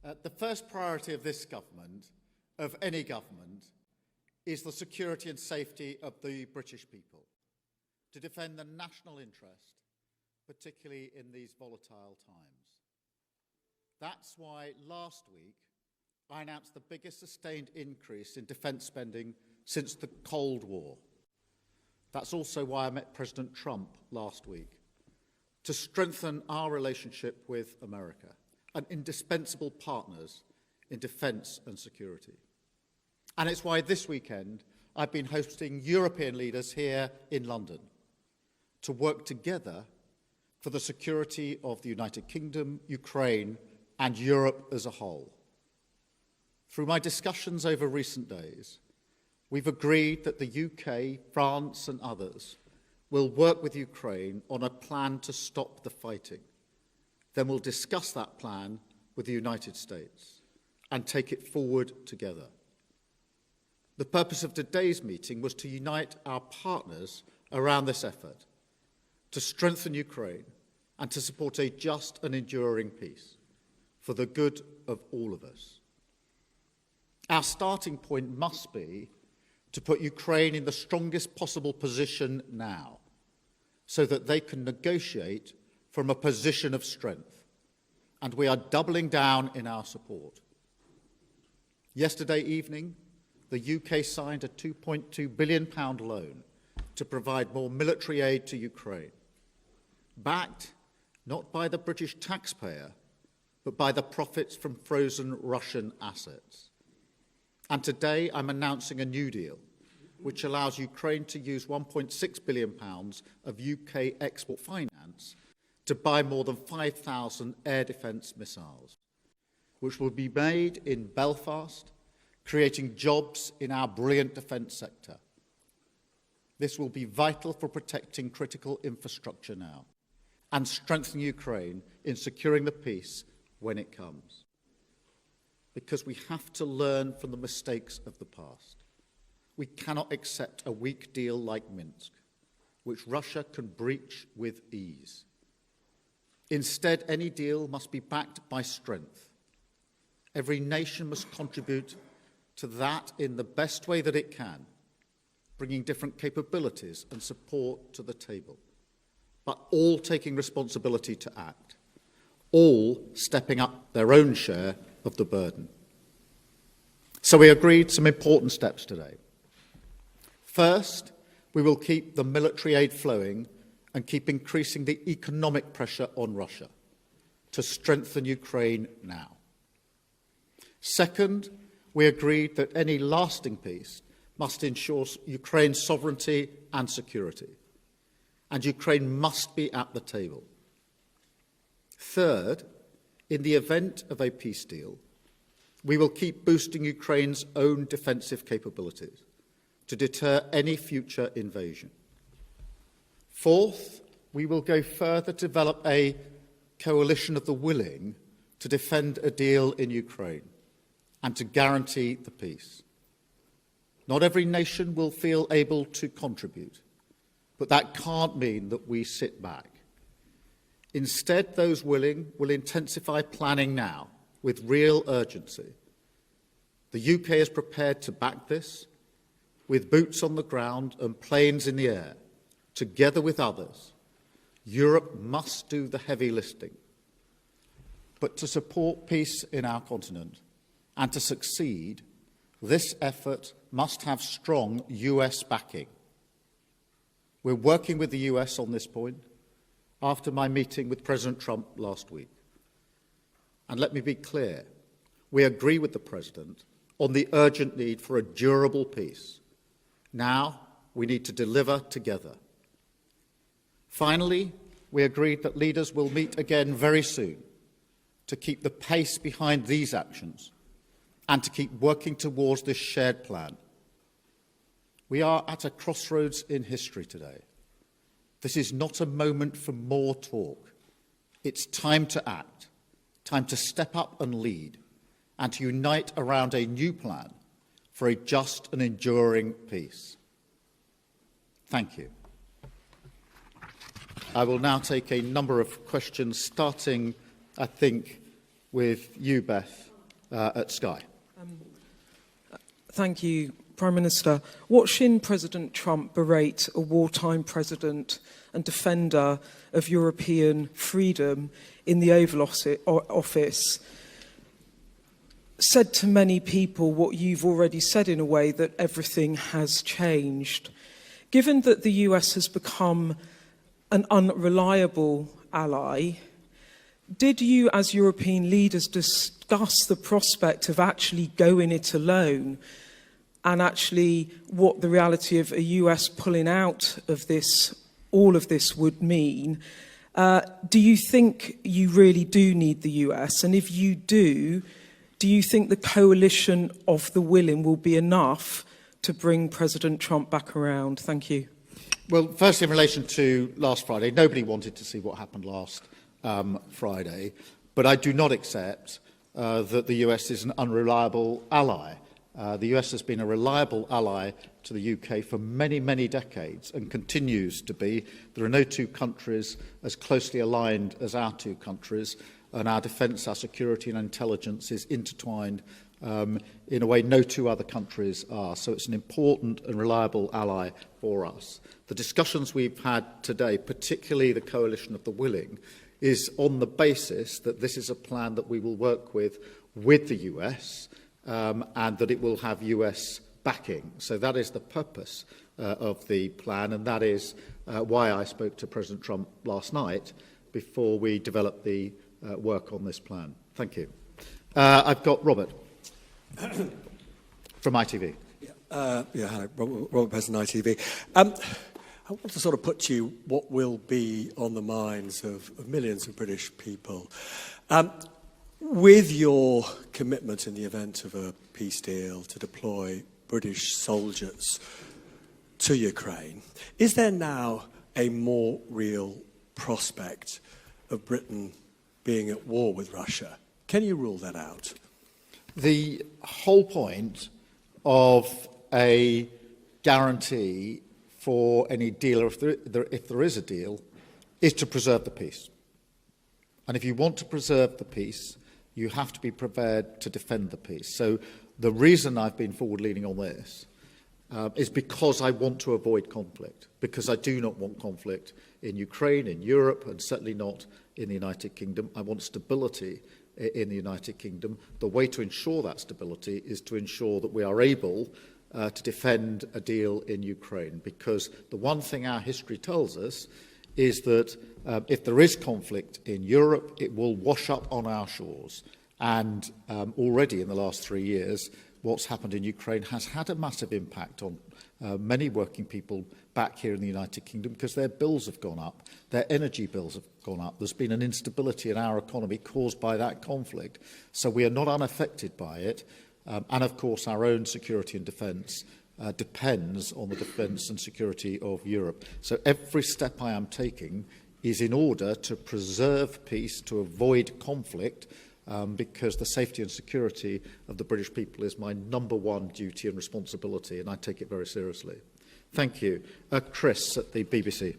The first priority of this government, of any government, is the security and safety of the British people, to defend the national interest, particularly in these volatile times. That's why last week I announced the biggest sustained increase in defence spending since the Cold War. That's also why I met President Trump last week, to strengthen our relationship with America, and indispensable partners in defence and security. And it's why this weekend I've been hosting European leaders here in London to work together for the security of the United Kingdom, Ukraine, and Europe as a whole. Through my discussions over recent days, we've agreed that the UK, France, and others will work with Ukraine on a plan to stop the fighting. Then we'll discuss that plan with the United States and take it forward together. The purpose of today's meeting was to unite our partners around this effort, to strengthen Ukraine and to support a just and enduring peace for the good of all of us. Our starting point must be to put Ukraine in the strongest possible position now, so that they can negotiate from a position of strength, and we are doubling down in our support. Yesterday evening, the UK signed a £2.2 billion loan to provide more military aid to Ukraine, backed not by the British taxpayer, but by the profits from frozen Russian assets. And today I'm announcing a new deal, which allows Ukraine to use £1.6 billion of UK export finance to buy more than 5,000 air defence missiles, which will be made in Belfast, creating jobs in our brilliant defence sector. This will be vital for protecting critical infrastructure now and strengthening Ukraine in securing the peace when it comes. Because we have to learn from the mistakes of the past. We cannot accept a weak deal like Minsk, which Russia can breach with ease. Instead, any deal must be backed by strength. Every nation must contribute to that in the best way that it can, bringing different capabilities and support to the table, but all taking responsibility to act, all stepping up their own share of the burden. So we agreed some important steps today. First, we will keep the military aid flowing and keep increasing the economic pressure on Russia to strengthen Ukraine now. Second, we agreed that any lasting peace must ensure Ukraine's sovereignty and security, and Ukraine must be at the table. Third, in the event of a peace deal, we will keep boosting Ukraine's own defensive capabilities to deter any future invasion. Fourth, we will go further to develop a coalition of the willing to defend a deal in Ukraine and to guarantee the peace. Not every nation will feel able to contribute, but that can't mean that we sit back. Instead, those willing will intensify planning now with real urgency. The UK is prepared to back this with boots on the ground and planes in the air. Together with others, Europe must do the heavy lifting. But to support peace in our continent and to succeed, this effort must have strong US backing. We're working with the US on this point after my meeting with President Trump last week. And let me be clear, we agree with the President on the urgent need for a durable peace. Now we need to deliver together. Finally, we agreed that leaders will meet again very soon to keep the pace behind these actions and to keep working towards this shared plan. We are at a crossroads in history today. This is not a moment for more talk. It's time to act, time to step up and lead, and to unite around a new plan for a just and enduring peace. Thank you. I will now take a number of questions, starting, I think, with you, Beth. at Sky. Thank you, Prime Minister. Watching President Trump berate a wartime president and defender of European freedom in the Oval Office said to many people what you've already said in a way, that everything has changed. Given that the US has become an unreliable ally, did you as European leaders discuss the prospect of actually going it alone, and actually what the reality of a US pulling out of this, all of this would mean? Do you think you really do need the US? And if you do you think the coalition of the willing will be enough to bring President Trump back around? Thank you. Well, first, in relation to last Friday, nobody wanted to see what happened last Friday, but I do not accept that the US is an unreliable ally. The US has been a reliable ally to the UK for many, many decades and continues to be. There are no two countries as closely aligned as our two countries, and our defence, our security and intelligence is intertwined in a way no two other countries are. So it's an important and reliable ally for us. The discussions we've had today, particularly the coalition of the willing, is on the basis that this is a plan that we will work with the US, and that it will have US backing. So that is the purpose of the plan, and that is why I spoke to President Trump last night before we developed the work on this plan. Thank you. I've got Robert from ITV. Hello, Robert President, ITV. I want to sort of put to you what will be on the minds of millions of British people. With your commitment in the event of a peace deal to deploy British soldiers to Ukraine, is there now a more real prospect of Britain being at war with Russia? Can you rule that out? The whole point of a guarantee for any deal, or if there is a deal, is to preserve the peace. And if you want to preserve the peace, you have to be prepared to defend the peace. So the reason I've been forward-leaning on this is because I want to avoid conflict, because I do not want conflict in Ukraine, in Europe, and certainly not in the United Kingdom. I want stability in the United Kingdom. The way to ensure that stability is to ensure that we are able to defend a deal in Ukraine, because the one thing our history tells us is that if there is conflict in Europe, it will wash up on our shores. And already in the last 3 years, what's happened in Ukraine has had a massive impact on many working people back here in the United Kingdom, because their bills have gone up, their energy bills have gone up. There's been an instability in our economy caused by that conflict. So we are not unaffected by it. And of course, our own security and defence depends on the defence and security of Europe. So every step I am taking is in order to preserve peace, to avoid conflict, because the safety and security of the British people is my number one duty and responsibility, and I take it very seriously. Thank you. Chris at the BBC.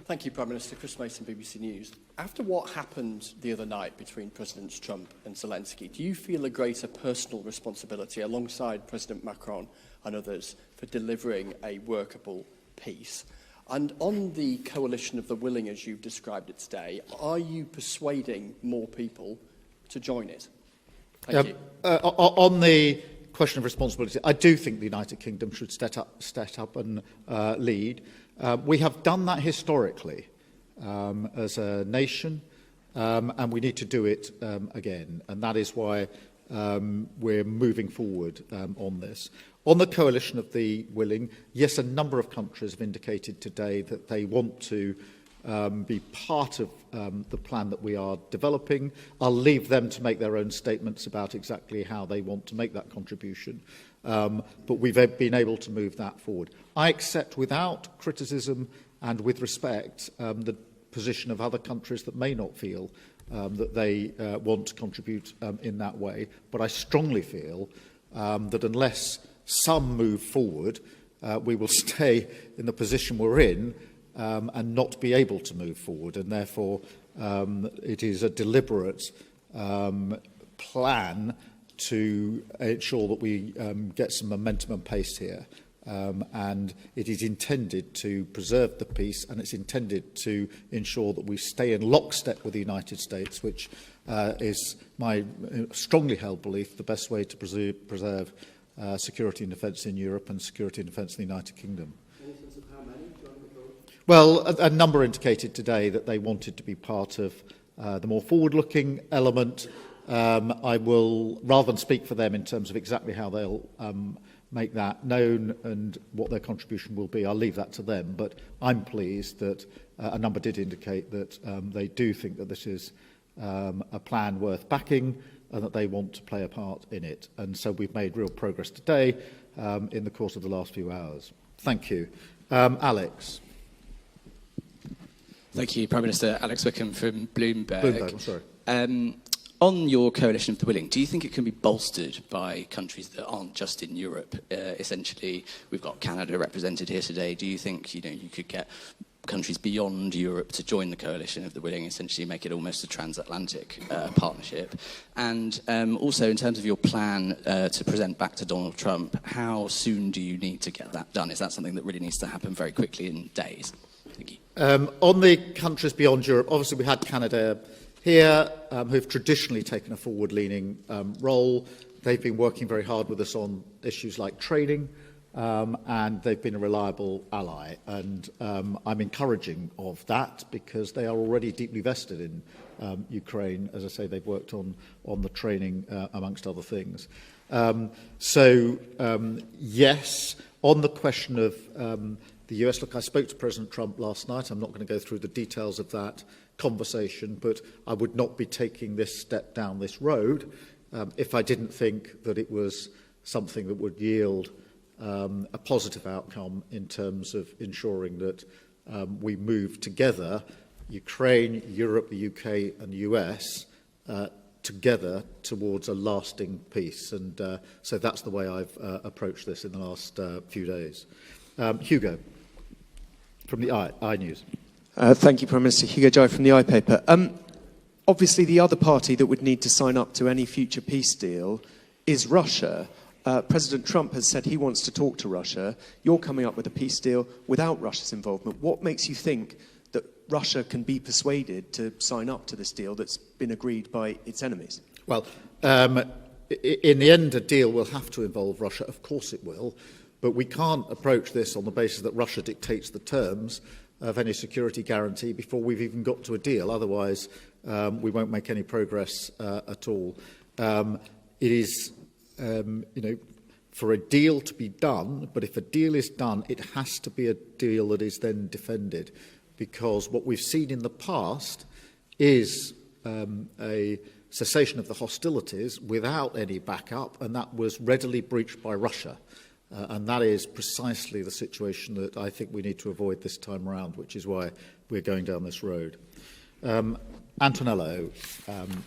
Thank you, Prime Minister. Chris Mason, BBC News. After what happened the other night between Presidents Trump and Zelensky, do you feel a greater personal responsibility alongside President Macron and others for delivering a workable peace? And on the coalition of the willing, as you've described it today, are you persuading more people to join it? Thank you. On the question of responsibility, I do think the United Kingdom should step up and lead. We have done that historically as a nation, and we need to do it again. And that is why we're moving forward on this. On the coalition of the willing, yes, a number of countries have indicated today that they want to be part of the plan that we are developing. I'll leave them to make their own statements about exactly how they want to make that contribution. But we've been able to move that forward. I accept without criticism and with respect the position of other countries that may not feel that they want to contribute in that way. But I strongly feel that unless some move forward, we will stay in the position we're in and not be able to move forward. And therefore, it is a deliberate plan to ensure that we get some momentum and pace here. And it is intended to preserve the peace, and it's intended to ensure that we stay in lockstep with the United States, which is my strongly held belief the best way to preserve security and defence in Europe and security and defence in the United Kingdom. Any sense of how many? Well, a number indicated today that they wanted to be part of the more forward-looking element. I will, rather than speak for them in terms of exactly how they'll make that known and what their contribution will be, I'll leave that to them. But I'm pleased that a number did indicate that they do think that this is a plan worth backing and that they want to play a part in it. And so we've made real progress today in the course of the last few hours. Thank you. Alex. Thank you, Prime Minister. Alex Wickham from Bloomberg. Bloomberg, I'm sorry. On your coalition of the willing, do you think it can be bolstered by countries that aren't just in Europe? Essentially, we've got Canada represented here today. Do you think you could get countries beyond Europe to join the coalition of the willing, essentially make it almost a transatlantic partnership? And also, in terms of your plan to present back to Donald Trump, how soon do you need to get that done? Is that something that really needs to happen very quickly in days? Thank you. On the countries beyond Europe, obviously we had Canada here, who've traditionally taken a forward-leaning role. They've been working very hard with us on issues like training, and they've been a reliable ally. And I'm encouraging of that because they are already deeply vested in Ukraine. As I say, they've worked on the training, amongst other things. Yes, on the question of the US, look, I spoke to President Trump last night. I'm not going to go through the details of that conversation, but I would not be taking this step down this road if I didn't think that it was something that would yield a positive outcome in terms of ensuring that we move together, Ukraine, Europe, the UK and the US, together towards a lasting peace. And so that's the way I've approached this in the last few days. Hugo, from the I News. Thank you, Prime Minister. Hugo Jai from the I Paper. Obviously, the other party that would need to sign up to any future peace deal is Russia. President Trump has said he wants to talk to Russia. You're coming up with a peace deal without Russia's involvement. What makes you think that Russia can be persuaded to sign up to this deal that's been agreed by its enemies? Well, in the end, a deal will have to involve Russia. Of course it will. But we can't approach this on the basis that Russia dictates the terms of any security guarantee before we've even got to a deal. Otherwise, we won't make any progress at all. It is, for a deal to be done, but if a deal is done, it has to be a deal that is then defended. Because what we've seen in the past is a cessation of the hostilities without any backup, and that was readily breached by Russia. And that is precisely the situation that I think we need to avoid this time around, which is why we're going down this road. Antonello,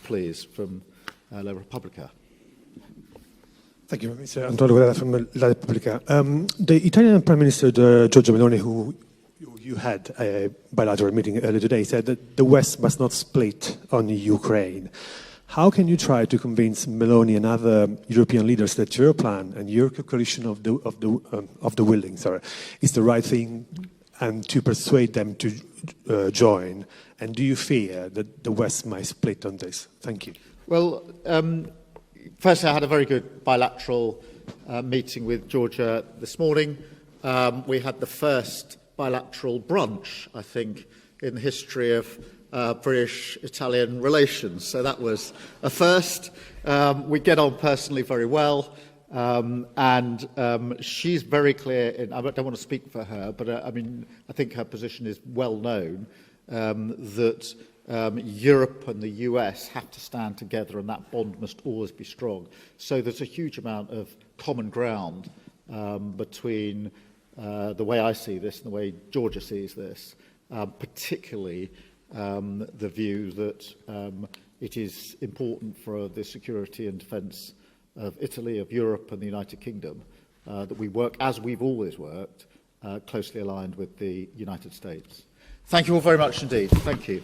please, from La Repubblica. Thank you, Mr. Antonio Guerra from La Repubblica. The Italian Prime Minister, Giorgia Meloni, who you had a bilateral meeting earlier today, said that the West must not split on Ukraine. How can you try to convince Meloni and other European leaders that your plan and your coalition of the willing, is the right thing, and to persuade them to join? And do you fear that the West might split on this? Thank you. Well, firstly, I had a very good bilateral meeting with Georgia this morning. We had the first bilateral brunch, I think, in the history of British-Italian relations. So that was a first. We get on personally very well. And she's very clear, I don't want to speak for her, but I think her position is well known, that Europe and the US have to stand together and that bond must always be strong. So there's a huge amount of common ground between the way I see this and the way Georgia sees this, particularly the view that it is important for the security and defence of Italy, of Europe and the United Kingdom that we work, as we've always worked, closely aligned with the United States. Thank you all very much indeed. Thank you.